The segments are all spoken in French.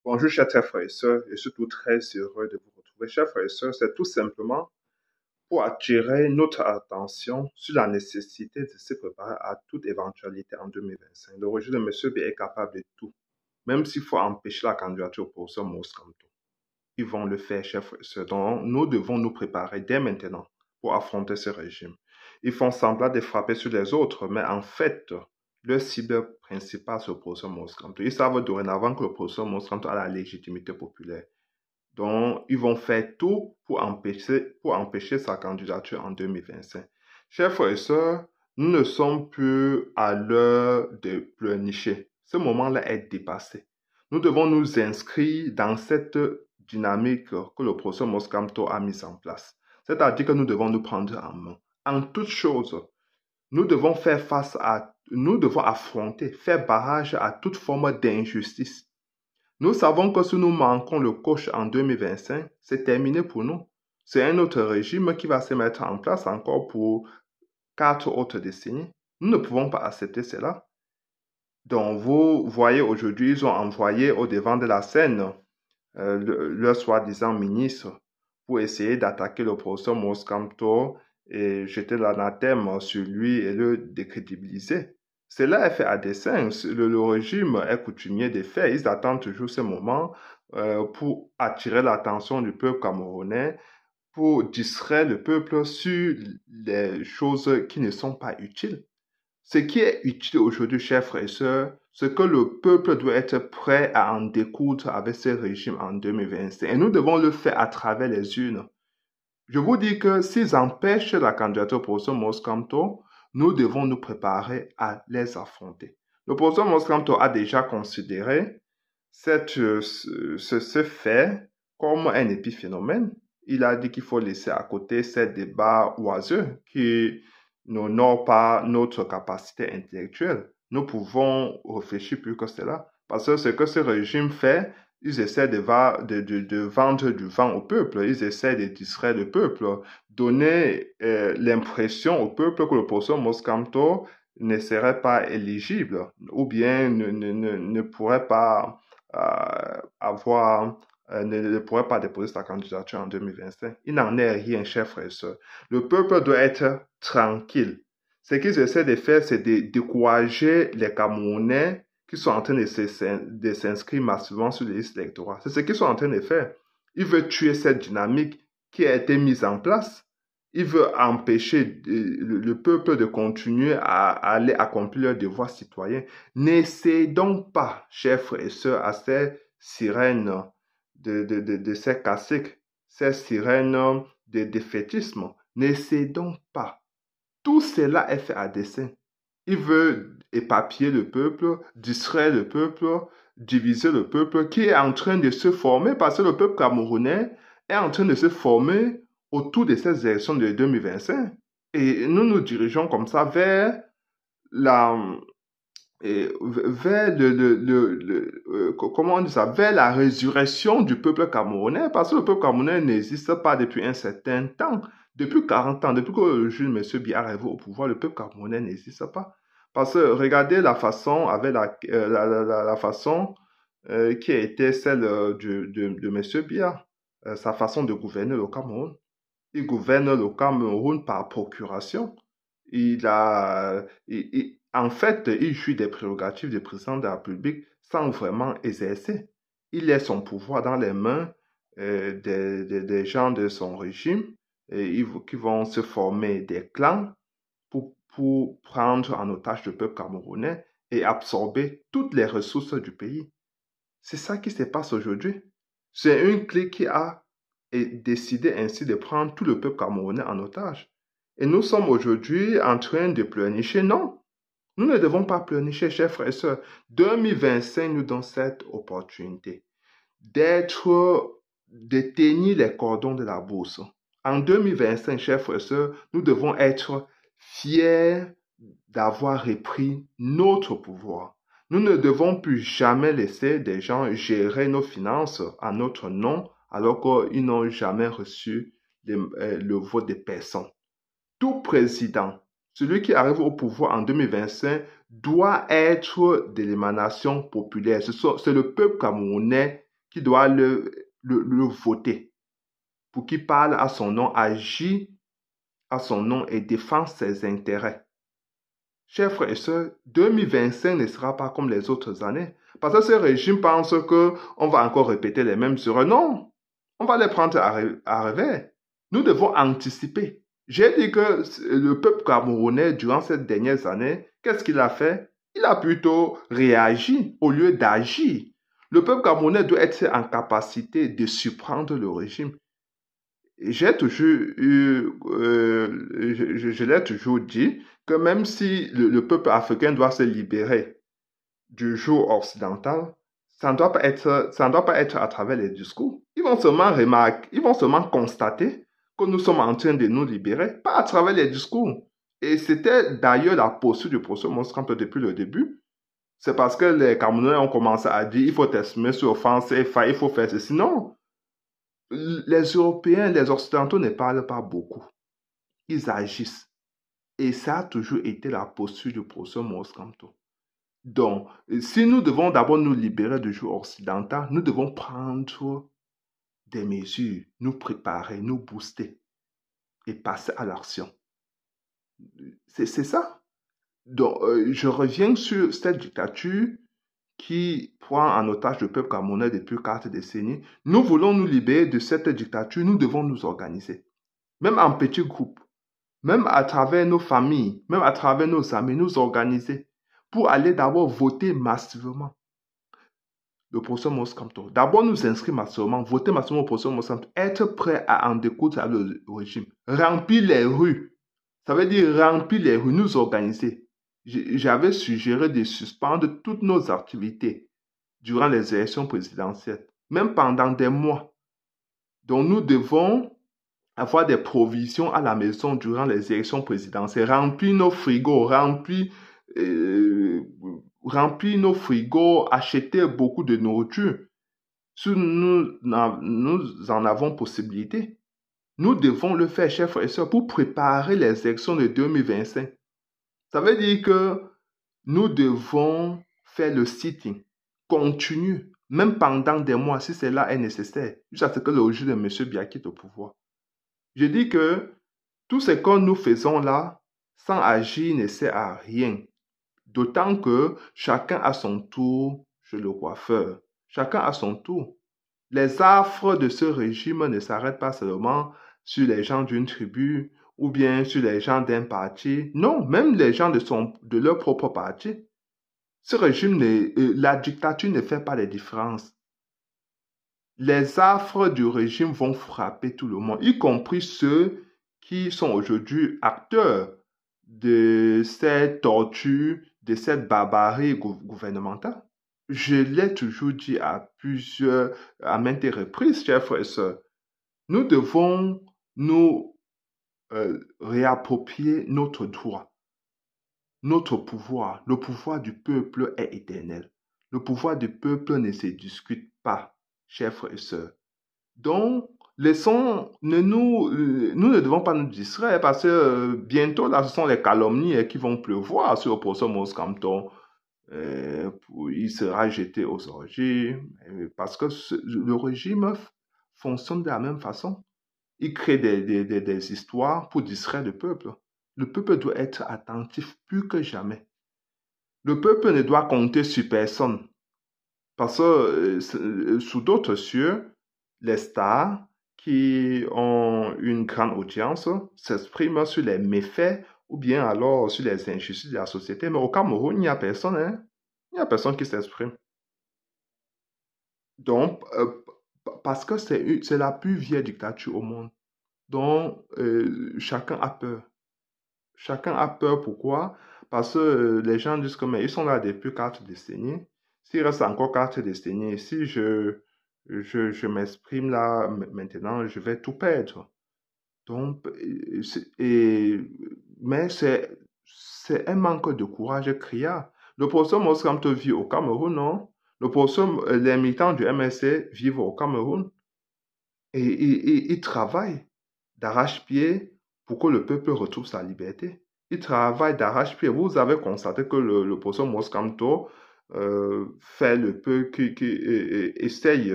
Bonjour, chers frères et sœurs, je suis tout très heureux de vous retrouver. Chers frères et sœurs, c'est tout simplement pour attirer notre attention sur la nécessité de se préparer à toute éventualité en 2025. Le rejet de M. B est capable de tout, même s'il faut empêcher la candidature au professeur Maurice Kamto. Ils vont le faire, chers frères et sœurs. Donc, nous devons nous préparer dès maintenant pour affronter ce régime. Ils font semblant de frapper sur les autres, mais en fait, leur cible principale, c'est le professeur Maurice Kamto. Ils savent dorénavant que le professeur Maurice Kamto a la légitimité populaire. Donc, ils vont faire tout pour empêcher sa candidature en 2025. Chers frères et sœurs, nous ne sommes plus à l'heure de pleurnicher. Ce moment-là est dépassé. Nous devons nous inscrire dans cette dynamique que le professeur Moscamto a mise en place. C'est-à-dire que nous devons nous prendre en main. En toute chose, nous devons nous devons affronter, faire barrage à toute forme d'injustice. Nous savons que si nous manquons le coche en 2025, c'est terminé pour nous. C'est un autre régime qui va se mettre en place encore pour 4 autres décennies. Nous ne pouvons pas accepter cela. Donc, vous voyez, aujourd'hui, ils ont envoyé au devant de la scène leur soi-disant ministre pour essayer d'attaquer le professeur Moscamto et jeter l'anathème sur lui et le décrédibiliser. Cela est fait à dessein. Le régime est coutumier des faits. Ils attendent toujours ce moment pour attirer l'attention du peuple camerounais, pour distraire le peuple sur les choses qui ne sont pas utiles. Ce qui est utile aujourd'hui, chers frères et sœurs, c'est que le peuple doit être prêt à en découdre avec ce régime en 2025. Et nous devons le faire à travers les urnes. Je vous dis que s'ils empêchent la candidature pour ce Moscamto, nous devons nous préparer à les affronter. Le professeur Moscamto a déjà considéré ce fait comme un épiphénomène. Il a dit qu'il faut laisser à côté ces débats oiseux qui n'honorent pas notre capacité intellectuelle. Nous pouvons réfléchir plus que cela. Parce que ce que ce régime fait, ils essaient de vendre du vent au peuple, ils essaient de distraire le peuple, donner l'impression au peuple que le professeur Moscamto ne serait pas éligible ou bien ne pourrait pas ne pourrait pas déposer sa candidature en 2025. Il n'en est rien, chers frères et sœurs. Le peuple doit être tranquille. Ce qu'ils essaient de faire, c'est de décourager les Camerounais qui sont en train de s'inscrire massivement sur les listes électorales. C'est ce qu'ils sont en train de faire. Ils veulent tuer cette dynamique qui a été mise en place. Ils veulent empêcher le peuple de continuer à aller accomplir leurs devoirs citoyens. Ne cédons pas, chers frères et sœurs, à ces sirènes de ces caciques, ces sirènes de défaitisme. Ne cédons pas. Tout cela est fait à dessein. Il veut éparpiller le peuple, distraire le peuple, diviser le peuple qui est en train de se former parce que le peuple camerounais est en train de se former autour de ces élections de 2025. Et nous nous dirigeons comme ça vers la, comment on dit ça, vers la résurrection du peuple camerounais, parce que le peuple camerounais n'existe pas depuis un certain temps. Depuis 40 ans, depuis que le juge M. Biya est arrivé au pouvoir, le peuple camerounais n'existe pas. Parce que regardez la façon, la façon qui a été celle de M. Biya, sa façon de gouverner le Cameroun. Il gouverne le Cameroun par procuration. En fait, il jouit des prérogatives du président de la République sans vraiment exercer. Il laisse son pouvoir dans les mains des gens de son régime qui vont se former des clans pour prendre en otage le peuple camerounais et absorber toutes les ressources du pays. C'est ça qui se passe aujourd'hui. C'est une clique qui a décidé ainsi de prendre tout le peuple camerounais en otage. Et nous sommes aujourd'hui en train de pleurnicher. Non, nous ne devons pas pleurnicher, chers frères et sœurs. 2025 nous donne cette opportunité de tenir les cordons de la bourse. En 2025, chers frères et sœurs, nous devons être fiers d'avoir repris notre pouvoir. Nous ne devons plus jamais laisser des gens gérer nos finances à notre nom alors qu'ils n'ont jamais reçu le vote des personnes. Tout président, celui qui arrive au pouvoir en 2025, doit être de l'émanation populaire. C'est le peuple camerounais qui doit le voter pour qu'il parle à son nom, agit à son nom et défend ses intérêts. Chers frères et sœurs, 2025 ne sera pas comme les autres années. Parce que ce régime pense qu'on va encore répéter les mêmes erreurs. Non, on va les prendre à revers. Nous devons anticiper. J'ai dit que le peuple camerounais, durant ces dernières années, qu'est-ce qu'il a fait? Il a plutôt réagi au lieu d'agir. Le peuple camerounais doit être en capacité de surprendre le régime. J'ai toujours eu, je l'ai toujours dit, que même si le peuple africain doit se libérer du joug occidental, ça ne doit pas être à travers les discours. Ils vont seulement remarquer, ils vont seulement constater que nous sommes en train de nous libérer, pas à travers les discours. Et c'était d'ailleurs la posture du professeur Monscamp depuis le début. C'est parce que les Camerounais ont commencé à dire il faut t'exprimer sur offense, il faut faire ceci. Non. Les Européens, les Occidentaux ne parlent pas beaucoup. Ils agissent. Et ça a toujours été la posture du professeur Maurice Kamto. Donc, si nous devons d'abord nous libérer du joug occidental, nous devons prendre des mesures, nous préparer, nous booster et passer à l'action. C'est ça. Donc, je reviens sur cette dictature qui prend en otage le peuple camerounais depuis 4 décennies. Nous voulons nous libérer de cette dictature, nous devons nous organiser. Même en petits groupes, même à travers nos familles, même à travers nos amis, nous organiser pour aller d'abord voter massivement le professeur Maurice Kamto. D'abord nous inscrire massivement, voter massivement le professeur Maurice Kamto, être prêt à en découdre avec le régime, remplir les rues. Ça veut dire remplir les rues, nous organiser. J'avais suggéré de suspendre toutes nos activités durant les élections présidentielles, même pendant des mois. Donc nous devons avoir des provisions à la maison durant les élections présidentielles, remplir nos frigos, remplir nos frigos, acheter beaucoup de nourriture. Si nous en avons possibilité, nous devons le faire, chers frères et sœurs, pour préparer les élections de 2025. Ça veut dire que nous devons faire le sitting continu, même pendant des mois, si cela est nécessaire, jusqu'à ce que le régime de M. Biya quitte au pouvoir. Je dis que tout ce que nous faisons là, sans agir, ne sert à rien. D'autant que chacun a son tour chez le coiffeur. Chacun a son tour. Les affres de ce régime ne s'arrêtent pas seulement sur les gens d'une tribu ou bien sur les gens d'un parti. Non, même les gens de leur propre parti. Ce régime, la dictature ne fait pas les différences. Les affres du régime vont frapper tout le monde, y compris ceux qui sont aujourd'hui acteurs de cette torture, de cette barbarie gouvernementale. Je l'ai toujours dit à maintes reprises, chers frères et sœurs, nous devons nous réapproprier notre droit, notre pouvoir. Le pouvoir du peuple est éternel. Le pouvoir du peuple ne se discute pas, chers frères et sœurs. Donc, nous ne devons pas nous distraire parce que bientôt, là, ce sont les calomnies qui vont pleuvoir sur le professeur Maurice Kamto. Il sera jeté aux orgies parce que le régime fonctionne de la même façon. Il crée des histoires pour distraire le peuple. Le peuple doit être attentif plus que jamais. Le peuple ne doit compter sur personne parce que sous d'autres cieux, les stars qui ont une grande audience s'expriment sur les méfaits ou bien alors sur les injustices de la société. Mais au Cameroun, il n'y a personne, hein? Il n'y a personne qui s'exprime. Donc, parce que c'est la plus vieille dictature au monde. Donc, chacun a peur. Chacun a peur, pourquoi? Parce que les gens disent que mais ils sont là depuis 4 décennies. S'il reste encore 4 décennies, si je m'exprime là maintenant, je vais tout perdre. Donc, mais c'est un manque de courage criard. Le professeur Maurice Kamto vit au Cameroun, non? Les militants du MSC vivent au Cameroun. Et ils travaillent d'arrache-pied pour que le peuple retrouve sa liberté. Ils travaillent d'arrache-pied. Vous avez constaté que le professeur Maurice Kamto fait le peu qui essaye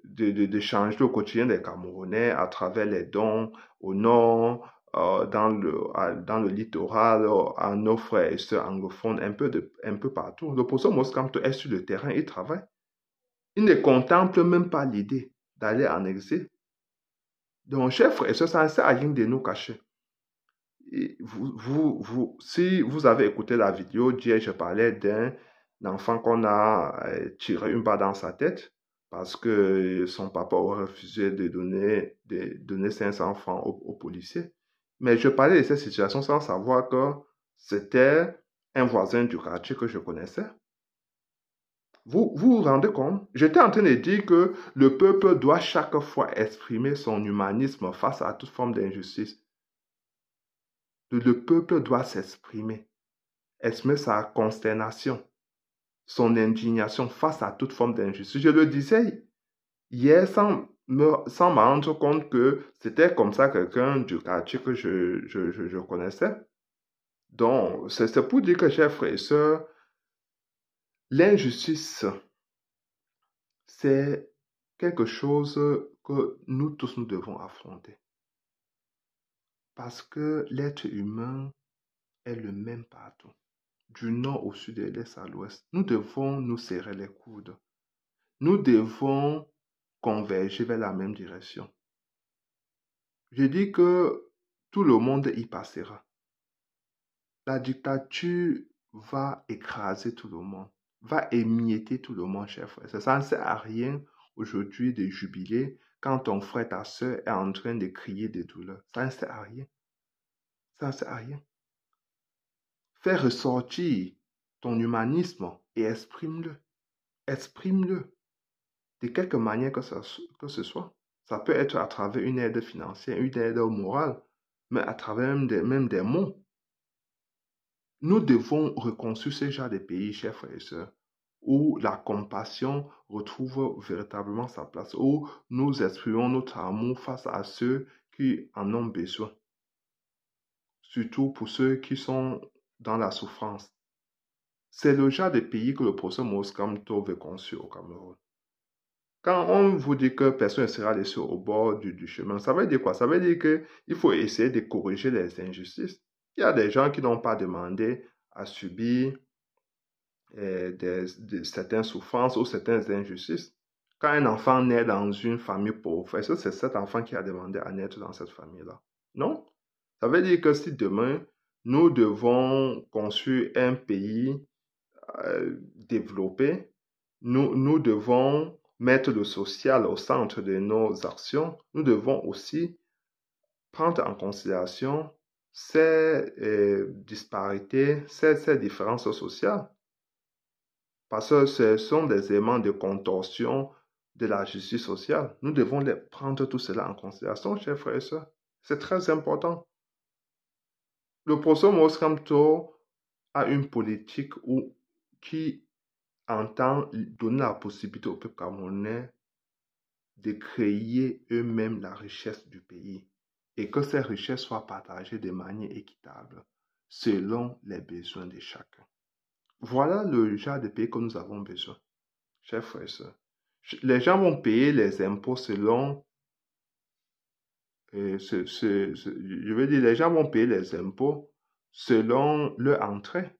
de changer le quotidien des Camerounais à travers les dons au nord, dans le littoral, à nos frères et sœurs anglophones, un peu partout. Le professeur Moskamto est sur le terrain, il travaille. Il ne contemple même pas l'idée d'aller en exil. Donc, chers frères et sœurs, ça ne sert à rien de nous cacher. Et si vous avez écouté la vidéo, d'hier, je parlais d'un enfant qu'on a tiré une balle dans sa tête parce que son papa aurait refusé de donner 500 francs aux policiers. Mais je parlais de cette situation sans savoir que c'était un voisin du quartier que je connaissais. Vous rendez compte? J'étais en train de dire que le peuple doit chaque fois exprimer son humanisme face à toute forme d'injustice. Le peuple doit s'exprimer, exprimer sa consternation, son indignation face à toute forme d'injustice. Je le disais hier sans me rendre compte que c'était comme ça quelqu'un du quartier que je connaissais. Donc, c'est pour dire que, chers frères et sœurs, l'injustice, c'est quelque chose que nous tous nous devons affronter. Parce que l'être humain est le même partout. Du nord au sud, de l'est à l'ouest. Nous devons nous serrer les coudes. Nous devons converger vers la même direction. Je dis que tout le monde y passera. La dictature va écraser tout le monde, va émietter tout le monde, chers frères. Ça ne sert à rien aujourd'hui de jubiler quand ton frère, ta soeur est en train de crier de douleur. Ça ne sert à rien. Ça ne sert à rien. Fais ressortir ton humanisme et exprime-le. Exprime-le de quelque manière que ce soit. Ça peut être à travers une aide financière, une aide morale, mais à travers même des mots. Nous devons reconstruire ce genre de pays, chers frères et sœurs, où la compassion retrouve véritablement sa place, où nous exprimons notre amour face à ceux qui en ont besoin, surtout pour ceux qui sont dans la souffrance. C'est le genre de pays que le professeur Maurice Kamto veut construire au Cameroun. Quand on vous dit que personne ne sera laissé au bord du chemin, ça veut dire quoi? Ça veut dire qu'il faut essayer de corriger les injustices. Il y a des gens qui n'ont pas demandé à subir certaines souffrances ou certaines injustices. Quand un enfant naît dans une famille pauvre, est-ce que c'est cet enfant qui a demandé à naître dans cette famille-là? Non. Ça veut dire que si demain, nous devons construire un pays développé, nous devons mettre le social au centre de nos actions. Nous devons aussi prendre en considération ces disparités, ces différences sociales. Parce que ce sont des éléments de contorsion de la justice sociale. Nous devons prendre tout cela en considération, chers frères et sœurs. C'est très important. Le professeur Maurice Kamto a une politique qui entend donner la possibilité au peuple camerounais de créer eux-mêmes la richesse du pays et que ces richesses soient partagées de manière équitable selon les besoins de chacun. Voilà le genre de pays que nous avons besoin, chers frères et sœurs. Les gens vont payer les impôts selon, je veux dire, les gens vont payer les impôts selon leur entrée,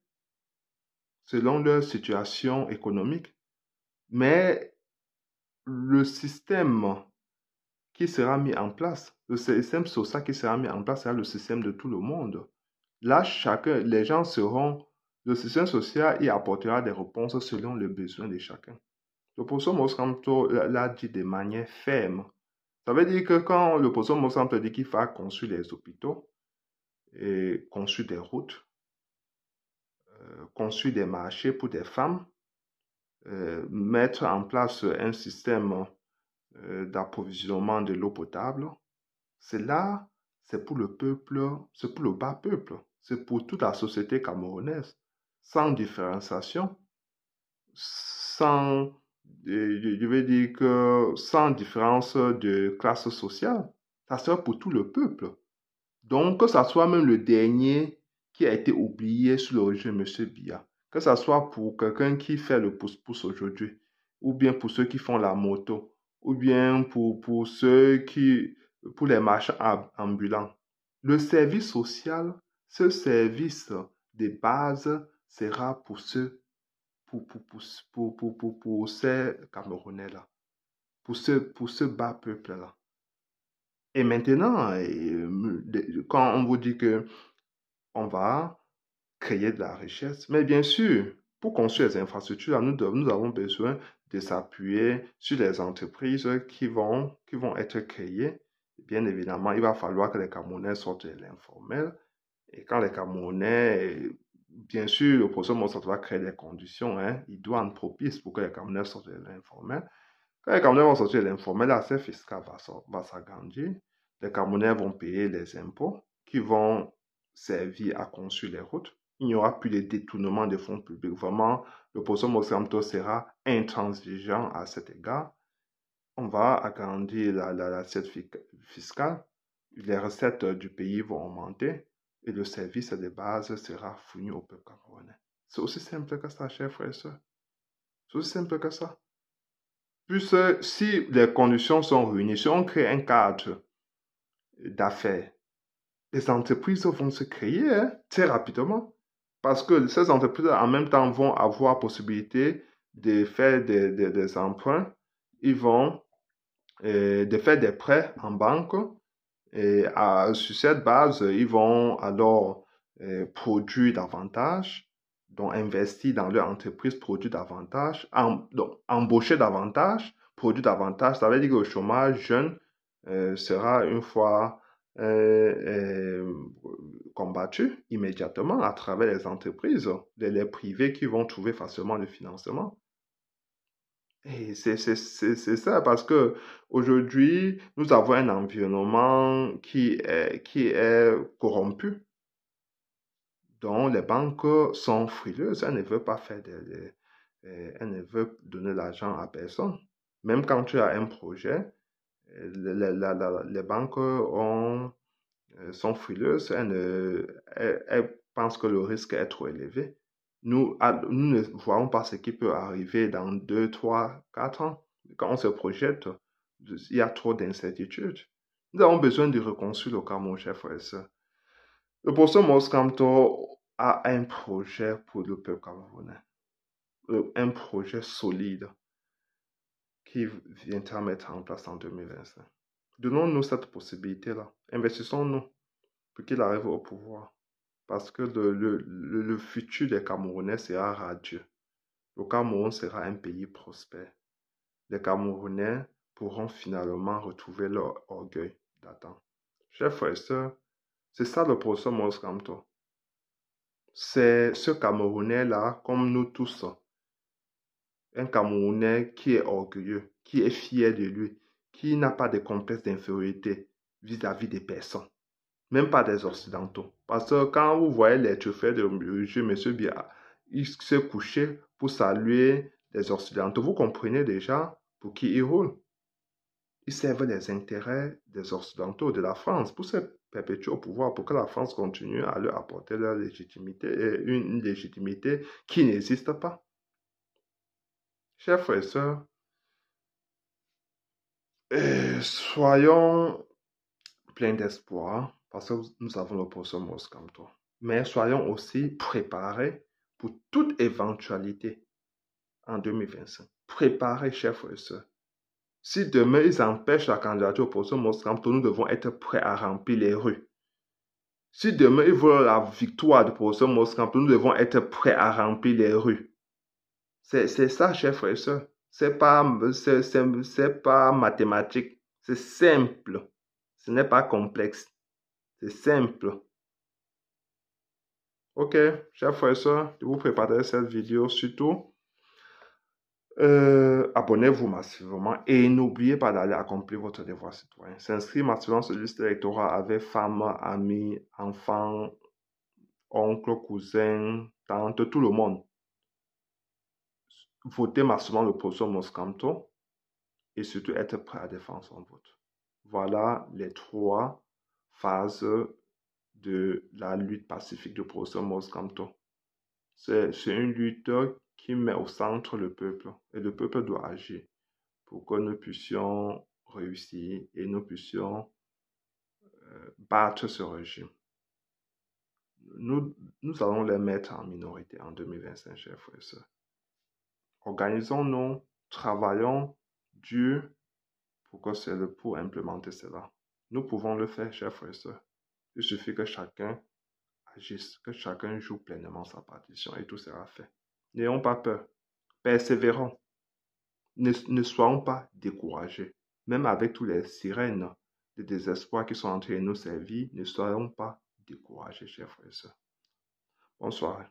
selon leur situation économique. Mais le système qui sera mis en place, le système social qui sera mis en place sera le système de tout le monde. Là, les gens seront, le système social y apportera des réponses selon les besoins de chacun. Le professeur Maurice Kamto l'a dit de manière ferme. Ça veut dire que quand le professeur Maurice Kamto dit qu'il faut construire les hôpitaux, et construire des routes, construire des marchés pour des femmes, mettre en place un système d'approvisionnement de l'eau potable, cela, c'est pour le peuple, c'est pour le bas peuple, c'est pour toute la société camerounaise, sans différenciation, sans, je veux dire que sans différence de classe sociale, ça sera pour tout le peuple. Donc, que ça soit même le dernier qui a été oublié sous le régime de M. Biya, que ça soit pour quelqu'un qui fait le pouce-pouce aujourd'hui, ou bien pour ceux qui font la moto, ou bien pour pour les marchands ambulants. Le service social, ce service de base sera pour pour ces Camerounais-là, pour ce bas peuple-là. Et maintenant, quand on vous dit que on va créer de la richesse, mais bien sûr, pour construire les infrastructures, nous avons besoin de s'appuyer sur les entreprises qui vont être créées. Bien évidemment, il va falloir que les Camerounais sortent de l'informel. Et quand les Camerounais, bien sûr, le professeur Mozart doit créer des conditions, hein, il doit en propice pour que les Camerounais sortent de l'informel. Quand les Camerounais vont sortir de l'informel, l'assiette fiscale va s'agrandir. Les Camerounais vont payer les impôts qui vont servir à construire les routes. Il n'y aura plus de détournement des fonds publics. Vraiment, le professeur Mozamto sera intransigeant à cet égard. On va agrandir l'assiette fiscale. Les recettes du pays vont augmenter et le service de base sera fourni au peuple camerounais. C'est aussi simple que ça, chers frères et sœurs. C'est aussi simple que ça. Puisque si les conditions sont réunies, si on crée un cadre d'affaires, les entreprises vont se créer, hein, très rapidement. Parce que ces entreprises, en même temps, vont avoir possibilité de faire des emprunts. Ils vont de faire des prêts en banque. Et sur cette base, ils vont alors produire davantage, donc investir dans leur entreprise, produire davantage, donc embaucher davantage, produire davantage. Ça veut dire que le chômage jeune sera une fois combattu immédiatement à travers les entreprises, les privés qui vont trouver facilement le financement. Et c'est ça, parce que aujourd'hui, nous avons un environnement qui est corrompu, dont les banques sont frileuses, elles ne veulent pas faire elles ne veulent donner l'argent à personne. Même quand tu as un projet, les banques sont frileuses, elles pensent que le risque est trop élevé. Nous ne voyons pas ce qui peut arriver dans 2, 3, 4 ans. Quand on se projette, il y a trop d'incertitudes. Nous avons besoin de reconstruire le Cameroun, chers frères et sœurs. Le professeur Mos Kamto a un projet pour le peuple camerounais. Un projet solide qui viendra mettre en place en 2025. Donnons-nous cette possibilité-là. Investissons-nous pour qu'il arrive au pouvoir. Parce que le futur des Camerounais sera radieux. Le Cameroun sera un pays prospère. Les Camerounais pourront finalement retrouver leur orgueil d'antan. Chers frères et sœurs, c'est ça le professeur Mos Kamto. C'est ce Camerounais-là, comme nous tous, un Camerounais qui est orgueilleux, qui est fier de lui, qui n'a pas de complexe d'infériorité vis-à-vis des personnes, même pas des Occidentaux. Parce que quand vous voyez les trophées de M. Biya, il s'est couché pour saluer les Occidentaux. Vous comprenez déjà pour qui il roule. Il servent les intérêts des Occidentaux, de la France, pour se perpétuer au pouvoir, pour que la France continue à leur apporter leur légitimité, et une légitimité qui n'existe pas. Chers frères et sœurs, soyons pleins d'espoir, parce que nous avons le professeur Mos Kamto. Mais soyons aussi préparés pour toute éventualité en 2025. Préparés, chers frères et sœurs. Si demain ils empêchent la candidature au professeur Mos Kamto, nous devons être prêts à remplir les rues. Si demain ils veulent la victoire du professeur Mos Kamto, nous devons être prêts à remplir les rues. C'est ça, chers frères et sœurs. C'est pas mathématique. C'est simple. Ce n'est pas complexe. C'est simple. Ok, chers frères et sœurs, je vous préparerai cette vidéo surtout. Abonnez-vous massivement et n'oubliez pas d'aller accomplir votre devoir citoyen. S'inscrire massivement sur la liste électorale avec femmes, amis, enfants, oncles, cousins, tantes, tout le monde. Votez massivement le professeur Mos Kamto et surtout être prêt à défendre son vote. Voilà les 3 phases de la lutte pacifique du professeur Mos Kamto. C'est une lutte qui met au centre le peuple et le peuple doit agir pour que nous puissions réussir et nous puissions battre ce régime. Nous allons les mettre en minorité en 2025, chers frères et sœurs. Organisons-nous, travaillons dur pour implémenter cela. Nous pouvons le faire, chers frères et sœurs. Il suffit que chacun agisse, que chacun joue pleinement sa partition et tout sera fait. N'ayons pas peur. Persévérons. Ne soyons pas découragés. Même avec toutes les sirènes de désespoir qui sont en train de nous servir, ne soyons pas découragés, chers frères et sœurs. Bonsoir.